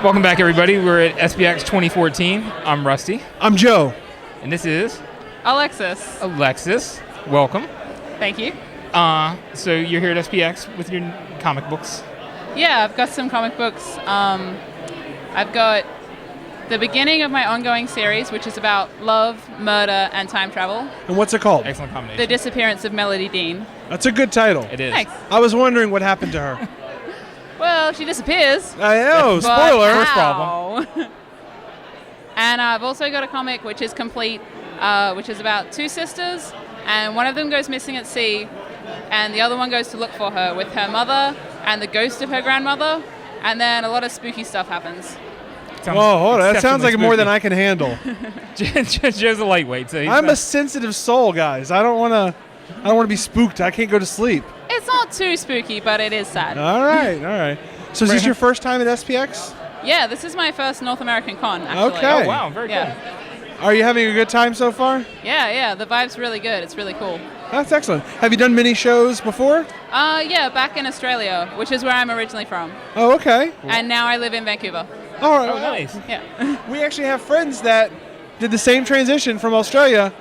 Welcome back, everybody. We're at SPX 2014. I'm Rusty. I'm Joe. And this is... Alexis. Alexis. Welcome. Thank you. So you're here at SPX with your comic books. Yeah, I've got some comic books. I've got the beginning of my ongoing series, which is about love, murder, and time travel. And what's it called? Excellent combination. The Disappearance of Melody Dean. That's a good title. It is. Thanks. I was wondering what happened to her. Well, she disappears. I know, spoiler. First problem. And I've also got a comic which is complete, which is about two sisters, and one of them goes missing at sea, and the other one goes to look for her with her mother and the ghost of her grandmother, and then a lot of spooky stuff happens. Whoa, hold on. That sounds like more than I can handle. Joe's a lightweight, so I'm a sensitive soul, guys. I don't want to be spooked. I can't go to sleep. It's not too spooky, but it is sad. All right. So is this your first time at SPX? Yeah, this is my first North American con, actually. Okay. Oh, wow, very cool. Are you having a good time so far? Yeah, the vibe's really good. It's really cool. That's excellent. Have you done many shows before? Yeah, back in Australia, which is where I'm originally from. Oh, okay. And now I live in Vancouver. All right. Oh, nice. Yeah. We actually have friends that did the same transition from Australia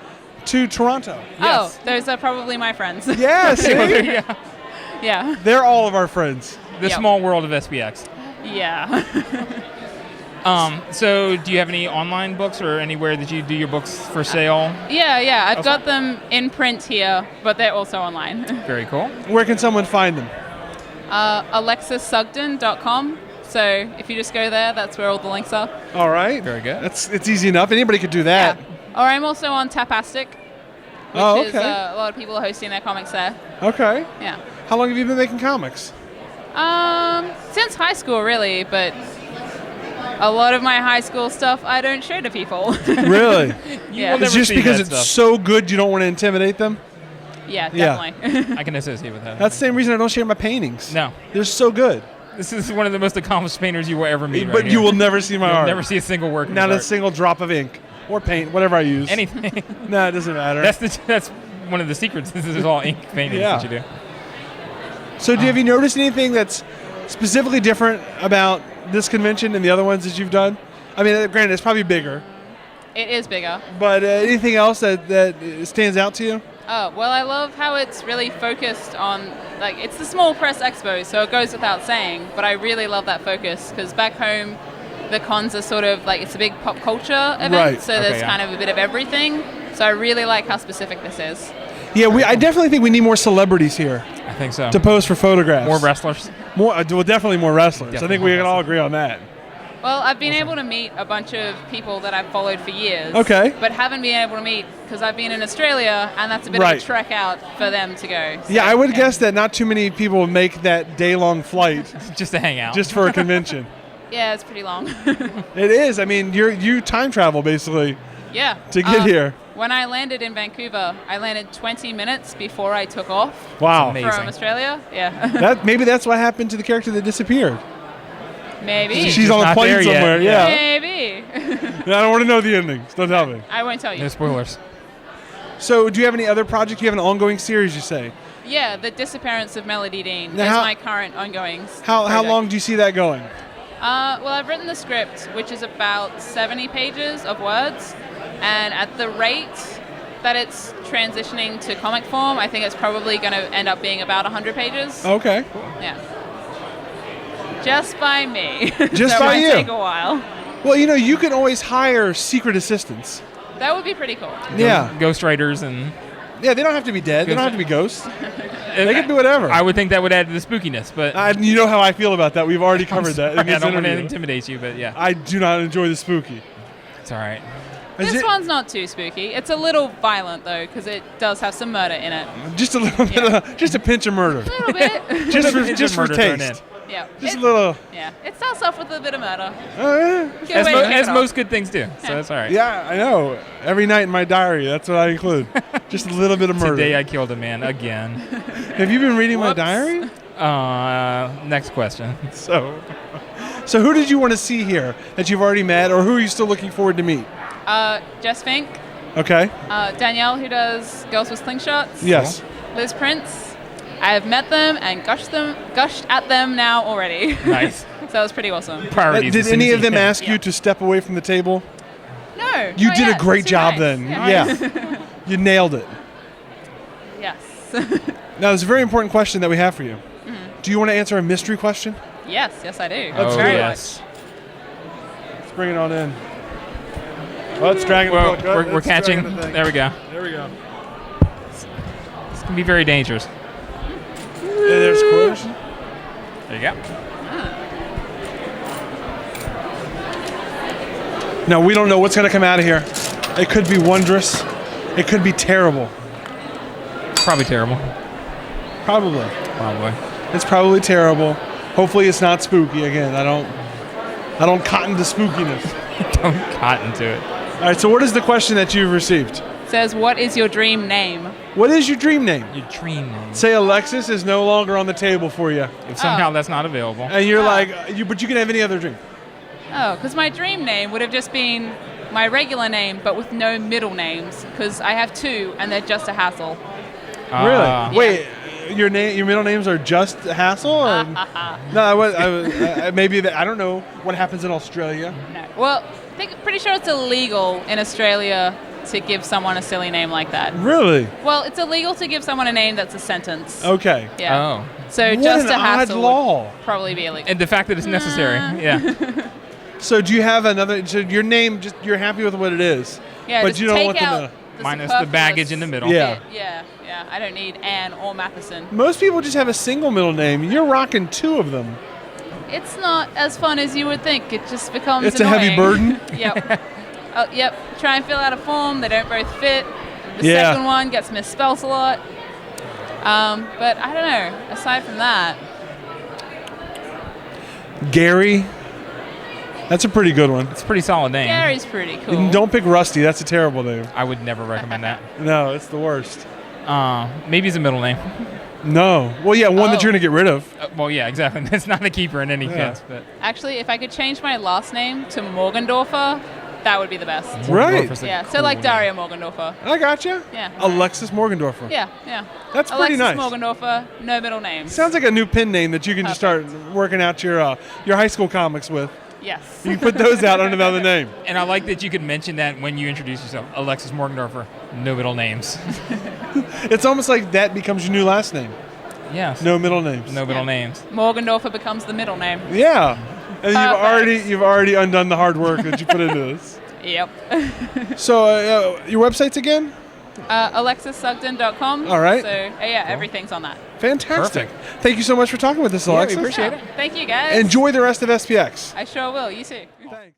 to Toronto. Yes. Oh, those are probably my friends. Yeah, see? Yeah. They're all of our friends. The Yep. small world of SPX. Yeah. So do you have any online books or anywhere that you do your books for sale? Yeah. I've got them in print here, but they're also online. Very cool. Where can someone find them? AlexisSugden.com. So if you just go there, that's where all the links are. All right. Very good. It's easy enough. Anybody could do that. Yeah. Or I'm also on Tapastic, which is a lot of people are hosting their comics there. Okay. Yeah. How long have you been making comics? Since high school, really, but a lot of my high school stuff I don't show to people. Really? Yeah. will It's never just see because that it's stuff. so good you don't want to intimidate them? Yeah, Yeah. definitely. I can associate with that. That's the same reason I don't share my paintings. No. They're so good. This is one of the most accomplished painters you will ever meet. But you will never see my You'll art. never see a single work. of Not his a art. single drop of ink or paint, whatever I use. Anything. No, it doesn't matter. That's one of the secrets. This is all ink paintings Yeah. that you do. So have you noticed anything that's specifically different about this convention and the other ones that you've done? I mean, granted, it's probably bigger. It is bigger. But anything else that stands out to you? Oh, well, I love how it's really focused on, like, it's the small press expo, so it goes without saying, but I really love that focus, because back home, the cons are sort of, like, it's a big pop culture event, Right. so there's kind of a bit of everything, so I really like how specific this is. Yeah, I definitely think we need more celebrities here I think so. to pose for photographs. More wrestlers. Well, definitely more wrestlers. Definitely I think we more can all wrestlers. agree on that. Well, I've been able to meet a bunch of people that I've followed for years, Okay. but haven't been able to meet because I've been in Australia, and that's a bit Right. of a trek out for them to go. So, Yeah, I would guess that not too many people make that day-long flight Just to hang out. just for a convention. Yeah, it's pretty long. It is. I mean, you time travel basically Yeah. to get here. When I landed in Vancouver, I landed 20 minutes before I took off Wow. Amazing. from Australia. Yeah. Maybe that's what happened to the character that disappeared. Maybe. She's on a not plane there yet. somewhere. Yeah. Maybe. I don't want to know the endings. Don't tell me. I won't tell you. No spoilers. So, do you have any other project? You have an ongoing series, you say? Yeah, The Disappearance of Melody Dean Now is how- my current ongoing How project. long do you see that going? Well, I've written the script, which is about 70 pages of words, and at the rate that it's transitioning to comic form, I think it's probably going to end up being about 100 pages. Okay. Yeah. Just by me. Just so by it you. might take a while. Well, you can always hire secret assistants. That would be pretty cool. Yeah. Ghostwriters and... Yeah, they don't have to be dead. They don't have to be ghosts. They can do I whatever. would think that would add to the spookiness, but... You know how I feel about that. We've already covered that in I this don't want to interview. intimidate you, but yeah. I do not enjoy the spooky. It's all right. Is This it- one's not too spooky. It's a little violent, though, because it does have some murder in it. Just a little bit, just a pinch of murder. A little bit. just for Murder thrown taste. Yeah. Just a little. Yeah. It starts off with a bit of murder. Oh, yeah. Good As, way to kick as it off. most good things do, so that's all right. Yeah, I know. Every night in my diary, that's what I include. Just a little bit of murder. Today I killed a man again. Have you been reading my Whoops. diary? Next question. So who did you want to see here that you've already met, or who are you still looking forward to meet? Jess Fink, Okay. Danielle, who does Girls with Slingshots, Yes. Liz Prince, I have met them and gushed at them now already. Nice. So it was pretty awesome. Priorities. Did as soon any as of you them can. ask you to step away from the table? No. You not did yet. a great Too job nice. then. Yeah. Yeah. You nailed it. Yes. Now, there's a very important question that we have for you. Do you want to answer a mystery question? Yes, I do. Let's Very do it. yes. Let's bring it on in. Oh, it's dragging the Well, book. we're It's catching. dragging the thing. There we go. There we go. This can be very dangerous. Yeah, there's quarters. There you go. Now, we don't know what's going to come out of here. It could be wondrous. It could be terrible. Probably terrible. Probably. Probably. It's probably terrible. Hopefully it's not spooky again. I don't cotton to spookiness. Don't cotton to it. All right, so what is the question that you've received? Says, what is your dream name? What is your dream name? Your dream name. Say Alexis is no longer on the table for you. If somehow that's not available. And you're Oh. like, but you can have any other dream. Oh, because my dream name would have just been my regular name, but with no middle names, because I have two, and they're just a hassle. Really? Wait, your middle names are just a hassle? Or? No, maybe that. I don't know what happens in Australia. No. Well, pretty sure it's illegal in Australia to give someone a silly name like that. Really? Well, it's illegal to give someone a name that's a sentence. Okay. Yeah. Oh. So What just an a odd hassle law. would probably be illegal. And the fact that it's necessary. Yeah. So do you have another? So your name, just you're happy with what it is, Yeah, but just you don't take want them out to. the Minus the baggage in the middle. Yeah. Yeah. I don't need Anne or Matheson. Most people just have a single middle name. You're rocking two of them. It's not as fun as you would think. It just becomes It's a heavy annoying. burden. Yep. Oh, yep. Try and fill out a form. They don't both fit. The Yeah. second one gets misspelled a lot. But I don't know. Aside from that, Gary. That's a pretty good one. It's a pretty solid name. Gary's pretty cool. And don't pick Rusty. That's a terrible name. I would never recommend that. No, it's the worst. Maybe it's a middle name. No. Well, yeah, one that Oh. you're gonna get rid of. Well, yeah, exactly. That's not a keeper in any case. But Actually, if I could change my last name to Morgendorfer, that would be the best. Right. Morgendorfer's a Yeah. So cool like name. Daria Morgendorfer. I gotcha. Yeah. Alexis Morgendorfer. Yeah. That's pretty Alexis nice. Morgendorfer, no middle names. Sounds like a new pen name that you can just start working out your high school comics with. Yes. You can put those out under another name. And I like that you could mention that when you introduce yourself. Alexis Morgendorfer, no middle names. It's almost like that becomes your new last name. Yes. No middle names. No middle names. Morgendorfer becomes the middle name. Yeah. And Perfect. you've already undone the hard work that you put into this. Yep. So your websites again? AlexisSugden.com. All right. So yeah, everything's on that. Fantastic. Thank you so much for talking with us, Alexis. we appreciate it. Thank you guys. Enjoy the rest of SPX. I sure will. You too. Thanks.